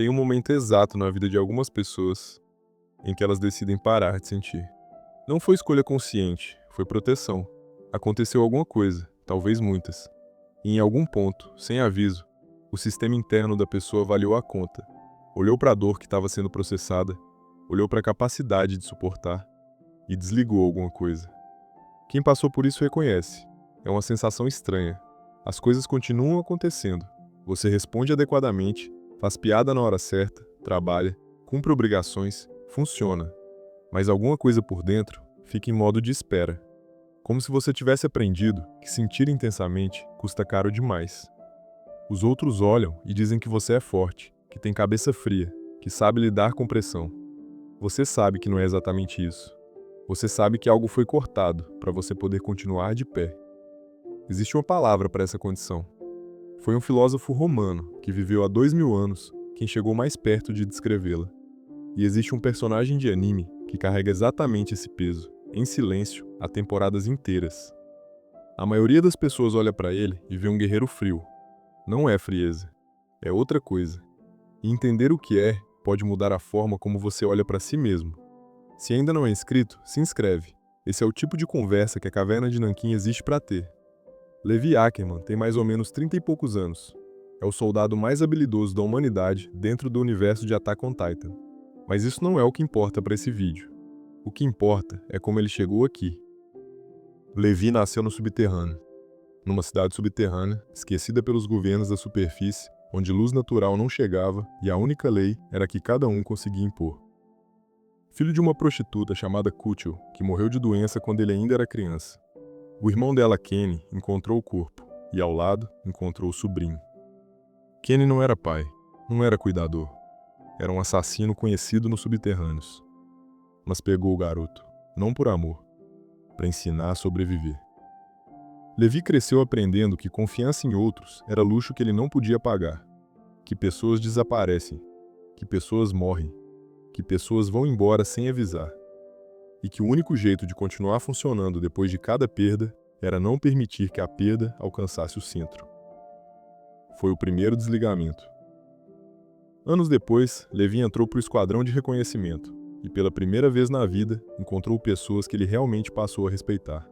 Tem um momento exato na vida de algumas pessoas em que elas decidem parar de sentir. Não foi escolha consciente, foi proteção. Aconteceu alguma coisa, talvez muitas. E em algum ponto, sem aviso, o sistema interno da pessoa avaliou a conta. Olhou para a dor que estava sendo processada, olhou para a capacidade de suportar e desligou alguma coisa. Quem passou por isso reconhece. É uma sensação estranha. As coisas continuam acontecendo. Você responde adequadamente, faz piada na hora certa, trabalha, cumpre obrigações, funciona. Mas alguma coisa por dentro fica em modo de espera. Como se você tivesse aprendido que sentir intensamente custa caro demais. Os outros olham e dizem que você é forte, que tem cabeça fria, que sabe lidar com pressão. Você sabe que não é exatamente isso. Você sabe que algo foi cortado para você poder continuar de pé. Existe uma palavra para essa condição. Foi um filósofo romano que viveu há 2000 anos quem chegou mais perto de descrevê-la. E existe um personagem de anime que carrega exatamente esse peso, em silêncio, há temporadas inteiras. A maioria das pessoas olha para ele e vê um guerreiro frio. Não é frieza, é outra coisa. E entender o que é pode mudar a forma como você olha para si mesmo. Se ainda não é inscrito, se inscreve. Esse é o tipo de conversa que a Caverna de Nanquim existe para ter. Levi Ackerman tem mais ou menos 30 e poucos anos. É o soldado mais habilidoso da humanidade dentro do universo de Attack on Titan. Mas isso não é o que importa para esse vídeo. O que importa é como ele chegou aqui. Levi nasceu no subterrâneo. Numa cidade subterrânea, esquecida pelos governos da superfície, onde luz natural não chegava e a única lei era que cada um conseguia impor. Filho de uma prostituta chamada Kuchel, que morreu de doença quando ele ainda era criança. O irmão dela, Kenny, encontrou o corpo, e ao lado, encontrou o sobrinho. Kenny não era pai, não era cuidador. Era um assassino conhecido nos subterrâneos. Mas pegou o garoto, não por amor, para ensinar a sobreviver. Levi cresceu aprendendo que confiança em outros era luxo que ele não podia pagar, que pessoas desaparecem, que pessoas morrem, que pessoas vão embora sem avisar, e que o único jeito de continuar funcionando depois de cada perda era não permitir que a perda alcançasse o centro. Foi o primeiro desligamento. Anos depois, Levi entrou para o esquadrão de reconhecimento e pela primeira vez na vida encontrou pessoas que ele realmente passou a respeitar,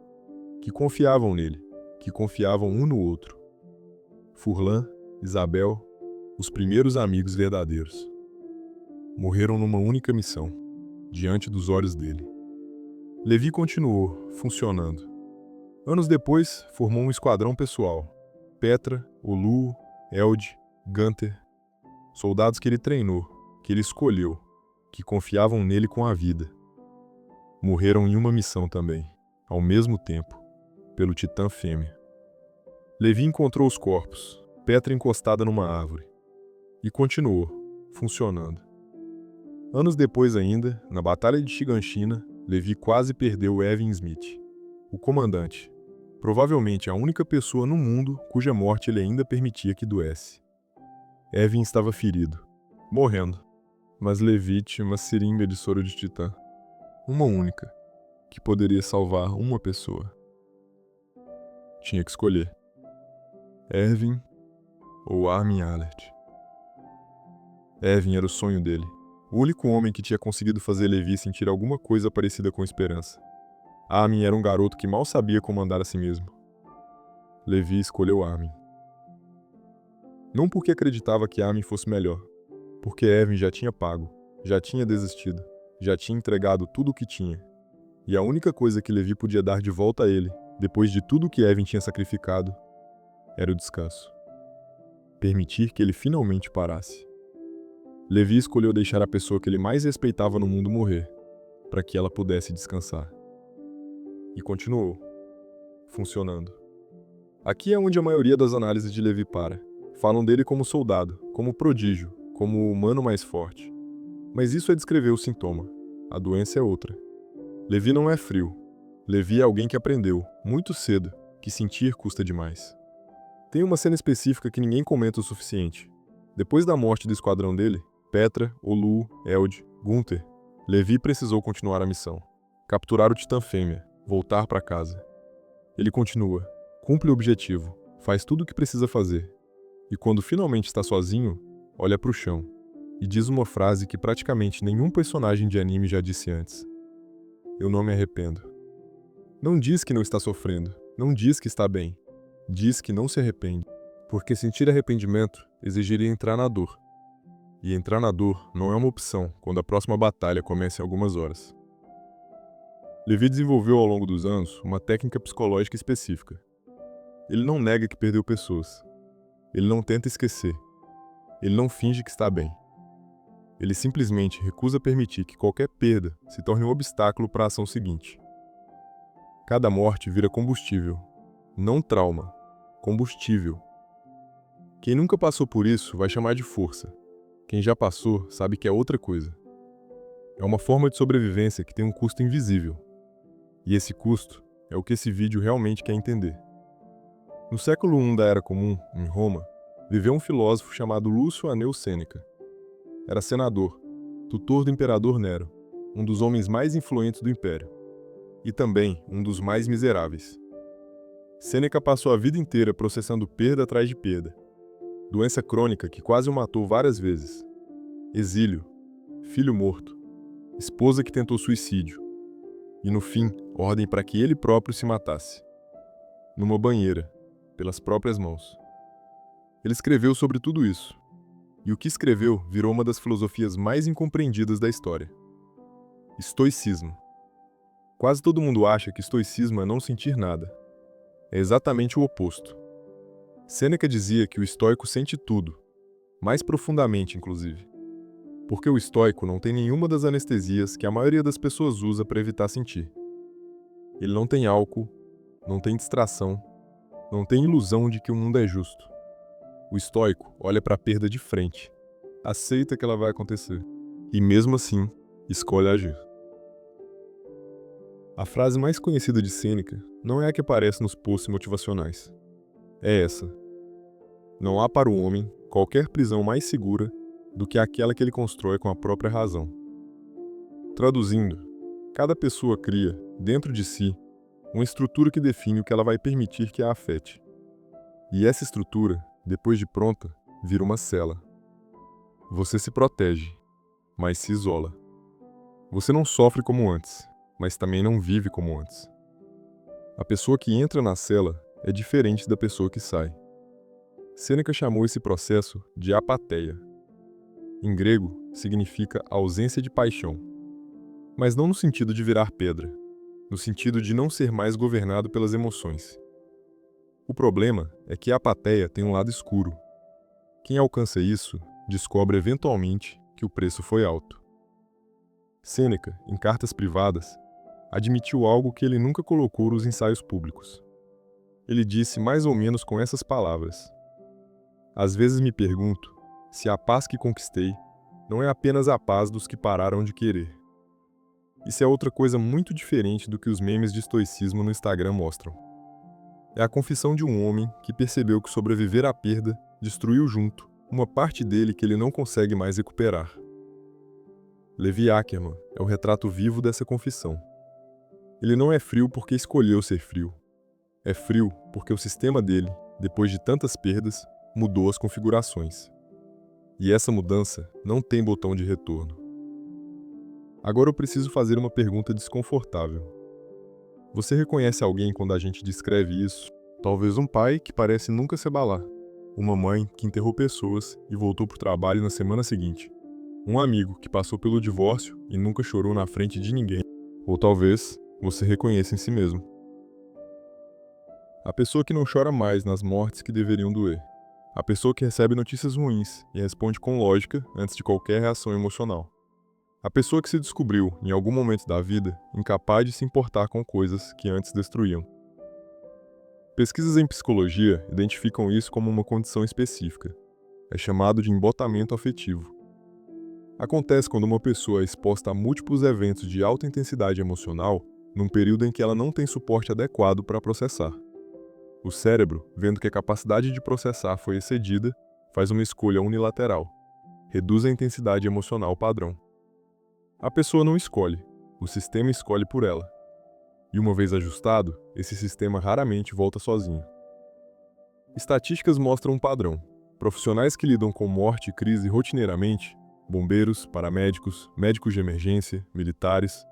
que confiavam nele, que confiavam um no outro. Furlan, Isabel, os primeiros amigos verdadeiros. Morreram numa única missão, diante dos olhos dele. Levi continuou, funcionando. Anos depois, formou um esquadrão pessoal. Petra, Olu, Eld, Gunther. Soldados que ele treinou, que ele escolheu, que confiavam nele com a vida. Morreram em uma missão também, ao mesmo tempo, pelo Titã Fêmea. Levi encontrou os corpos, Petra encostada numa árvore. E continuou, funcionando. Anos depois ainda, na Batalha de Shiganshina, Levi quase perdeu Evan Smith, o comandante, provavelmente a única pessoa no mundo cuja morte ele ainda permitia que doesse. Evan estava ferido, morrendo, mas Levi tinha uma seringa de soro de titã, uma única, que poderia salvar uma pessoa. Tinha que escolher. Erwin ou Armin Allert. Erwin era o sonho dele. O único homem que tinha conseguido fazer Levi sentir alguma coisa parecida com esperança. Armin era um garoto que mal sabia comandar a si mesmo. Levi escolheu Armin. Não porque acreditava que Armin fosse melhor, porque Erwin já tinha pago, já tinha desistido, já tinha entregado tudo o que tinha. E a única coisa que Levi podia dar de volta a ele, depois de tudo que Erwin tinha sacrificado, era o descanso. Permitir que ele finalmente parasse. Levi escolheu deixar a pessoa que ele mais respeitava no mundo morrer, para que ela pudesse descansar. E continuou, funcionando. Aqui é onde a maioria das análises de Levi para. Falam dele como soldado, como prodígio, como o humano mais forte. Mas isso é descrever o sintoma. A doença é outra. Levi não é frio. Levi é alguém que aprendeu, muito cedo, que sentir custa demais. Tem uma cena específica que ninguém comenta o suficiente. Depois da morte do esquadrão dele, Petra, Olu, Eld, Gunther, Levi precisou continuar a missão. Capturar o Titã Fêmea, voltar para casa. Ele continua, cumpre o objetivo, faz tudo o que precisa fazer. E quando finalmente está sozinho, olha para o chão. e diz uma frase que praticamente nenhum personagem de anime já disse antes: "Eu não me arrependo." Não diz que não está sofrendo, não diz que está bem, diz que não se arrepende, porque sentir arrependimento exigiria entrar na dor. E entrar na dor não é uma opção quando a próxima batalha começa em algumas horas. Levi desenvolveu ao longo dos anos uma técnica psicológica específica. Ele não nega que perdeu pessoas. Ele não tenta esquecer. Ele não finge que está bem. Ele simplesmente recusa permitir que qualquer perda se torne um obstáculo para a ação seguinte. Cada morte vira combustível, não trauma, combustível. Quem nunca passou por isso vai chamar de força. Quem já passou sabe que é outra coisa. É uma forma de sobrevivência que tem um custo invisível. E esse custo é o que esse vídeo realmente quer entender. No século I da Era Comum, em Roma, viveu um filósofo chamado Lúcio Aneu Sêneca. Era senador, tutor do imperador Nero, um dos homens mais influentes do império. E também um dos mais miseráveis. Sêneca passou a vida inteira processando perda atrás de perda. Doença crônica que quase o matou várias vezes. Exílio, filho morto, esposa que tentou suicídio. E no fim, ordem para que ele próprio se matasse. Numa banheira, pelas próprias mãos. Ele escreveu sobre tudo isso. E o que escreveu virou uma das filosofias mais incompreendidas da história. Estoicismo. Quase todo mundo acha que estoicismo é não sentir nada. É exatamente o oposto. Sêneca dizia que o estoico sente tudo, mais profundamente inclusive. Porque o estoico não tem nenhuma das anestesias que a maioria das pessoas usa para evitar sentir. Ele não tem álcool, não tem distração, não tem ilusão de que o mundo é justo. O estoico olha para a perda de frente, aceita que ela vai acontecer, e mesmo assim, escolhe agir. A frase mais conhecida de Sêneca não é a que aparece nos posts motivacionais. É essa: não há para o homem qualquer prisão mais segura do que aquela que ele constrói com a própria razão. Traduzindo, cada pessoa cria, dentro de si, uma estrutura que define o que ela vai permitir que a afete. E essa estrutura, depois de pronta, vira uma cela. Você se protege, mas se isola. Você não sofre como antes, mas também não vive como antes. A pessoa que entra na cela é diferente da pessoa que sai. Sêneca chamou esse processo de apatheia. Em grego, significa ausência de paixão. Mas não no sentido de virar pedra, no sentido de não ser mais governado pelas emoções. O problema é que a apatheia tem um lado escuro. Quem alcança isso, descobre eventualmente que o preço foi alto. Sêneca, em cartas privadas, admitiu algo que ele nunca colocou nos ensaios públicos. Ele disse mais ou menos com essas palavras: às vezes me pergunto se a paz que conquistei não é apenas a paz dos que pararam de querer. Isso é outra coisa muito diferente do que os memes de estoicismo no Instagram mostram. É a confissão de um homem que percebeu que sobreviver à perda destruiu junto uma parte dele que ele não consegue mais recuperar. Levi Ackerman é o retrato vivo dessa confissão. Ele não é frio porque escolheu ser frio. É frio porque o sistema dele, depois de tantas perdas, mudou as configurações. E essa mudança não tem botão de retorno. Agora eu preciso fazer uma pergunta desconfortável. Você reconhece alguém quando a gente descreve isso? Talvez um pai que parece nunca se abalar. Uma mãe que enterrou pessoas e voltou para o trabalho na semana seguinte. Um amigo que passou pelo divórcio e nunca chorou na frente de ninguém. Ou talvez você reconheça em si mesmo. A pessoa que não chora mais nas mortes que deveriam doer. A pessoa que recebe notícias ruins e responde com lógica antes de qualquer reação emocional. A pessoa que se descobriu, em algum momento da vida, incapaz de se importar com coisas que antes destruíam. Pesquisas em psicologia identificam isso como uma condição específica. É chamado de embotamento afetivo. Acontece quando uma pessoa é exposta a múltiplos eventos de alta intensidade emocional num período em que ela não tem suporte adequado para processar. O cérebro, vendo que a capacidade de processar foi excedida, faz uma escolha unilateral. Reduz a intensidade emocional padrão. A pessoa não escolhe, o sistema escolhe por ela. E uma vez ajustado, esse sistema raramente volta sozinho. Estatísticas mostram um padrão. Profissionais que lidam com morte e crise rotineiramente Bombeiros, paramédicos, médicos de emergência, militares,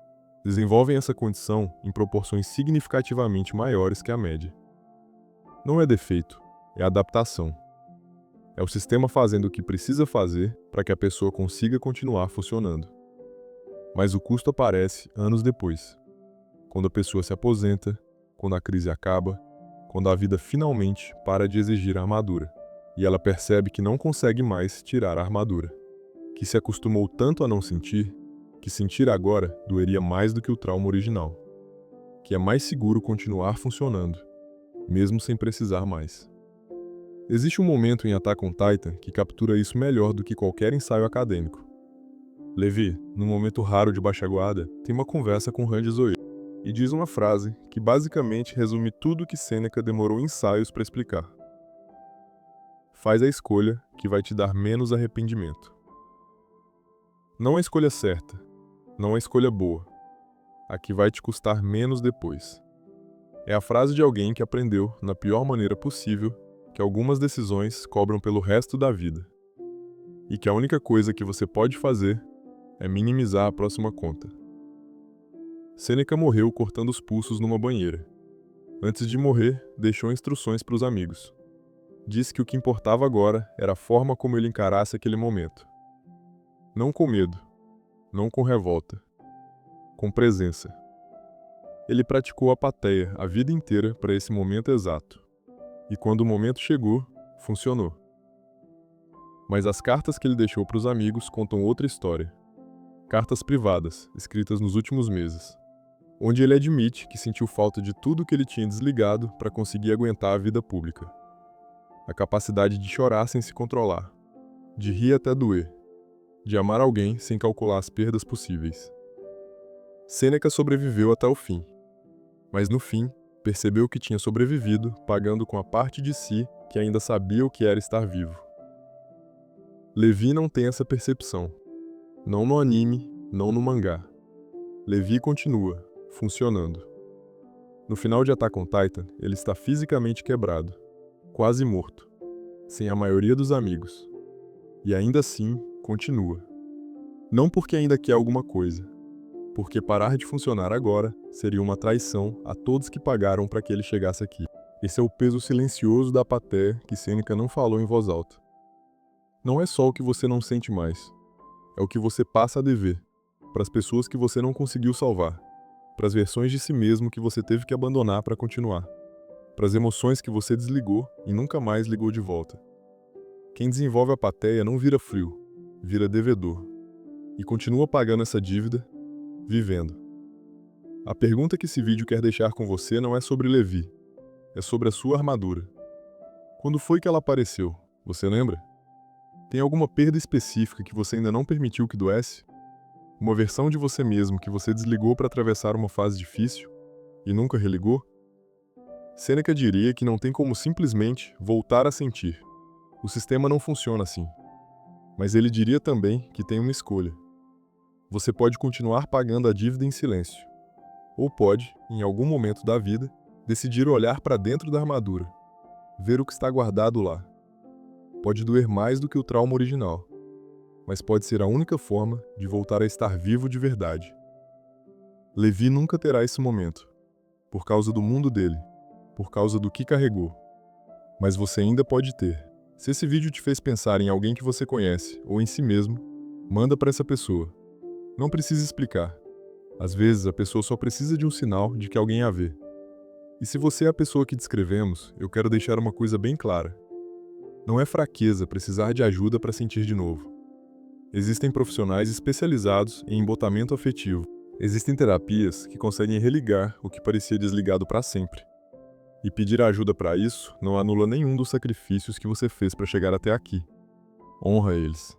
desenvolvem essa condição em proporções significativamente maiores que a média. Não é defeito, é adaptação. É o sistema fazendo o que precisa fazer para que a pessoa consiga continuar funcionando. Mas o custo aparece anos depois, quando a pessoa se aposenta, quando a crise acaba, quando a vida finalmente para de exigir a armadura, e ela percebe que não consegue mais tirar a armadura, que se acostumou tanto a não sentir, que sentir agora doeria mais do que o trauma original, que é mais seguro continuar funcionando, mesmo sem precisar mais. Existe um momento em Attack on Titan que captura isso melhor do que qualquer ensaio acadêmico. Levi, num momento raro de baixa guarda, tem uma conversa com Randy Zoe e diz uma frase que basicamente resume tudo o que Sêneca demorou ensaios para explicar. Faz a escolha que vai te dar menos arrependimento. Não a escolha certa, não a escolha boa, a que vai te custar menos depois. É a frase de alguém que aprendeu, na pior maneira possível, que algumas decisões cobram pelo resto da vida. E que a única coisa que você pode fazer é minimizar a próxima conta. Sêneca morreu cortando os pulsos numa banheira. Antes de morrer, deixou instruções para os amigos. Disse que o que importava agora era a forma como ele encarasse aquele momento. Não com medo, não com revolta, com presença. Ele praticou a apatheia a vida inteira para esse momento exato. E quando o momento chegou, funcionou. Mas as cartas que ele deixou para os amigos contam outra história. Cartas privadas, escritas nos últimos meses, onde ele admite que sentiu falta de tudo que ele tinha desligado para conseguir aguentar a vida pública. A capacidade de chorar sem se controlar, de rir até doer, de amar alguém sem calcular as perdas possíveis. Sêneca sobreviveu até o fim, mas no fim, percebeu que tinha sobrevivido pagando com a parte de si que ainda sabia o que era estar vivo. Levi não tem essa percepção. Não no anime, não no mangá. Levi continua, funcionando. No final de Attack on Titan, ele está fisicamente quebrado, quase morto, sem a maioria dos amigos. E ainda assim, continua. Não porque ainda quer alguma coisa, porque parar de funcionar agora seria uma traição a todos que pagaram para que ele chegasse aqui. Esse é o peso silencioso da apatia que Sêneca não falou em voz alta. Não é só o que você não sente mais. É o que você passa a dever, para as pessoas que você não conseguiu salvar, para as versões de si mesmo que você teve que abandonar para continuar, para as emoções que você desligou e nunca mais ligou de volta. Quem desenvolve a apatia não vira frio, vira devedor, e continua pagando essa dívida, vivendo. A pergunta que esse vídeo quer deixar com você não é sobre Levi, é sobre a sua armadura. Quando foi que ela apareceu? Você lembra? Tem alguma perda específica que você ainda não permitiu que doesse? Uma versão de você mesmo que você desligou para atravessar uma fase difícil e nunca religou? Sêneca diria que não tem como simplesmente voltar a sentir. O sistema não funciona assim. Mas ele diria também que tem uma escolha. Você pode continuar pagando a dívida em silêncio. Ou pode, em algum momento da vida, decidir olhar para dentro da armadura, ver o que está guardado lá. Pode doer mais do que o trauma original, mas pode ser a única forma de voltar a estar vivo de verdade. Levi nunca terá esse momento, por causa do mundo dele, por causa do que carregou. Mas você ainda pode ter. Se esse vídeo te fez pensar em alguém que você conhece ou em si mesmo, manda para essa pessoa. Não precisa explicar. Às vezes a pessoa só precisa de um sinal de que alguém a vê. E se você é a pessoa que descrevemos, eu quero deixar uma coisa bem clara. Não é fraqueza precisar de ajuda para sentir de novo. Existem profissionais especializados em embotamento afetivo. Existem terapias que conseguem religar o que parecia desligado para sempre. E pedir ajuda para isso não anula nenhum dos sacrifícios que você fez para chegar até aqui. Honra eles.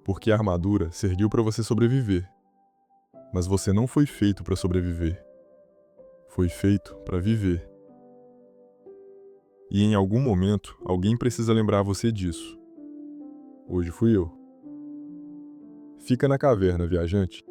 Porque a armadura serviu para você sobreviver. Mas você não foi feito para sobreviver. Foi feito para viver. E em algum momento, alguém precisa lembrar você disso. Hoje fui eu. Fica na caverna, viajante.